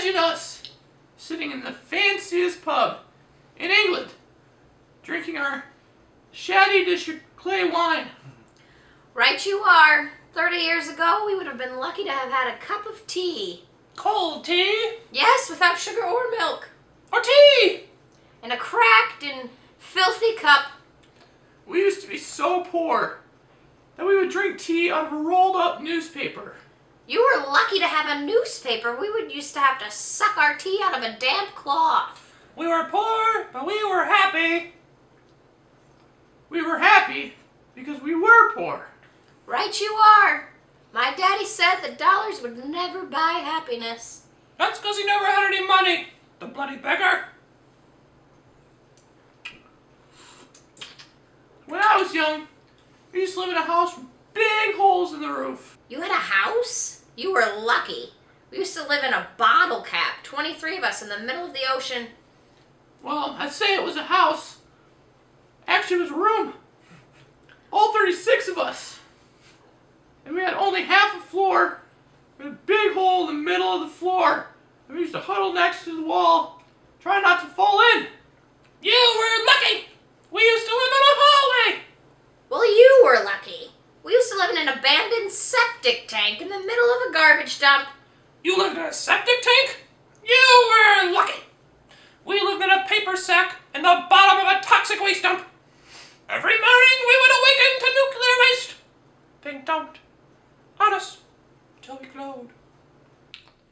imagine us sitting in the fanciest pub in England, drinking our shatty dish of clay wine. Right you are. 30 years ago, we would have been lucky to have had a cup of tea. Cold tea? Yes, without sugar or milk. Or tea! In a cracked and filthy cup. We used to be so poor that we would drink tea out of a rolled up newspaper. You were lucky to have a newspaper. We used to have to suck our tea out of a damp cloth. We were poor, but we were happy. We were happy because we were poor. Right you are. My daddy said that dollars would never buy happiness. That's because he never had any money, the bloody beggar. When I was young, we used to live in a house with big holes in the roof. You had a house? You were lucky. We used to live in a bottle cap, 23 of us in the middle of the ocean. Well, I'd say it was a house. Actually, it was a room. All 36 of us. And we had only half a floor, with a big hole in the middle of the floor. And we used to huddle next to the wall, trying not to fall in. You were lucky! We used to live in a hallway! Well, you were lucky. We used to live in an abandoned septic tank in the middle of a garbage dump. You lived in a septic tank? You were lucky! We lived in a paper sack in the bottom of a toxic waste dump. Every morning we would awaken to nuclear waste being dumped on us until we glowed.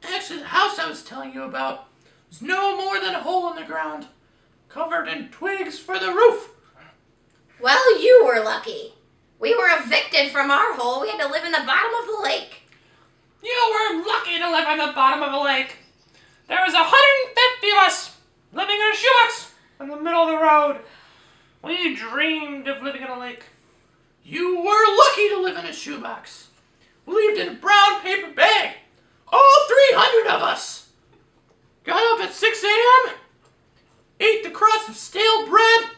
Actually, the house I was telling you about was no more than a hole in the ground, covered in twigs for the roof. Well, you were lucky. We were evicted from our hole. We had to live in the bottom of the lake. You were lucky to live on the bottom of a lake. There was 150 of us living in a shoebox in the middle of the road. We dreamed of living in a lake. You were lucky to live in a shoebox. We lived in a brown paper bag. All 300 of us. Got up at 6 a.m., ate the crust of stale bread,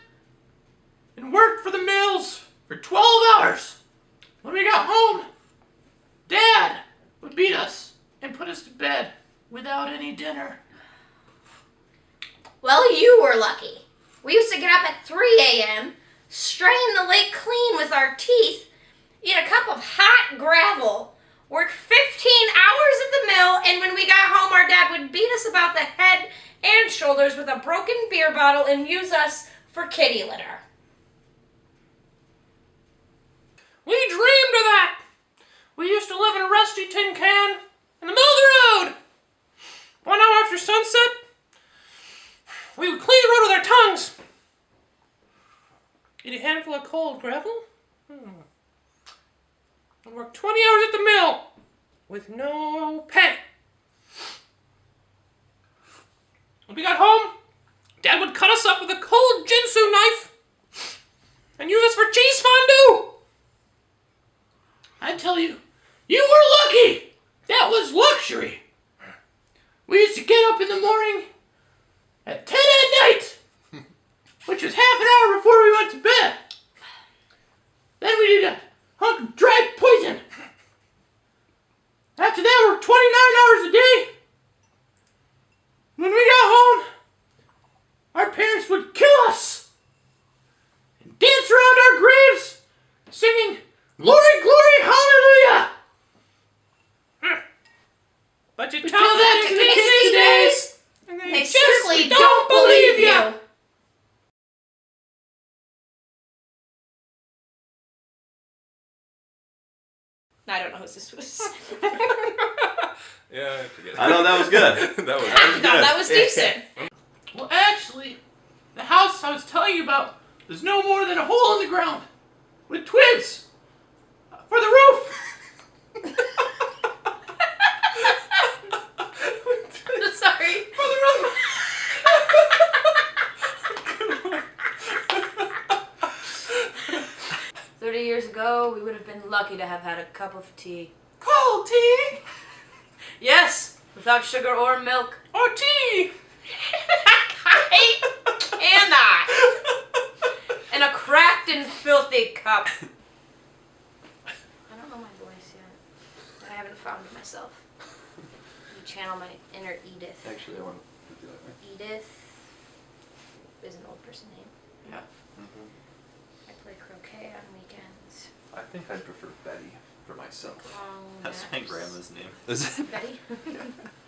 and worked for the mills for 12 hours. When we got home, Dad would beat us and put us to bed without any dinner. Well, you were lucky. We used to get up at 3 a.m., strain the lake clean with our teeth, eat a cup of hot gravel, work 15 hours at the mill, and when we got home, our dad would beat us about the head and shoulders with a broken beer bottle and use us for kitty litter. We dreamed of that. We used to live in a rusty tin can in the middle of the road. 1 hour after sunset, we would clean the road with our tongues. Eat a handful of cold gravel. And work 20 hours at the mill with no pay. When we got home, Dad would cut us up with a cold Jinsu knife and use us for cheese fondue. I tell you, you were lucky. That was luxury. We used to get up in the morning at 10 at night, which was half an hour before we went to bed. Then we did a hunk of dried poison. After that, we worked 29 hours a day. When we got home, our parents would kill us and dance around our graves, singing, "Glory, glory, hallelujah!" But you tell that to the kids these days, and They simply don't believe you. I don't know who this was. Yeah, I forget. I know that was good. That was No, that was decent. Well, actually, the house I was telling you about is no more than a hole in the ground with twigs for the roof. Sorry. For the roof. 30 years ago, we would have been lucky to have had a cup of tea. Cold tea Yes, without sugar or milk. or tea. I cannot. In a cracked and filthy cup. I don't know my voice yet. I haven't found it myself. You channel my inner Edith. Actually, I want to do that way. Edith is an old person name. Yeah. I play croquet on weekends. I think I'd prefer Betty for myself. Long That's my naps. grandma's name. Betty?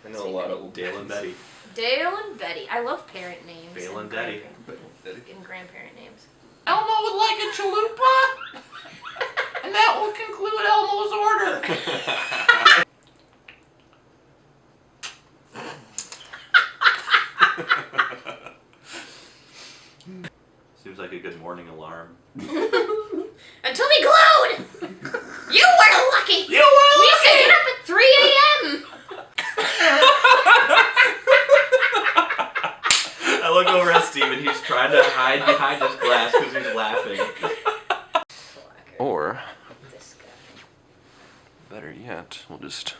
I know a lot of old Dale and Betty. Dale and Betty. I love parent names. Dale and Betty. And grandparent names. Elmo would like a chalupa, and that will conclude Elmo's order. Seems like a good morning alarm. Until we glowed! You were lucky! You were We used to get up at 3 a.m. I look over at Steve and he's trying to hide behind his glass because he's laughing. Or, This guy. better yet, we'll just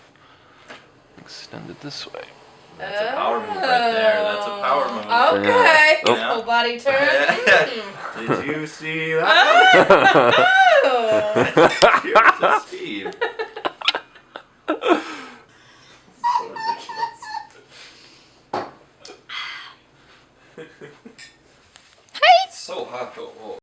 extend it this way. That's a power move right there. That's a power move. Okay. Oh. Yeah. Full body turn. Did you see that? Oh. Here's to Steve. So ridiculous. It's so hot though.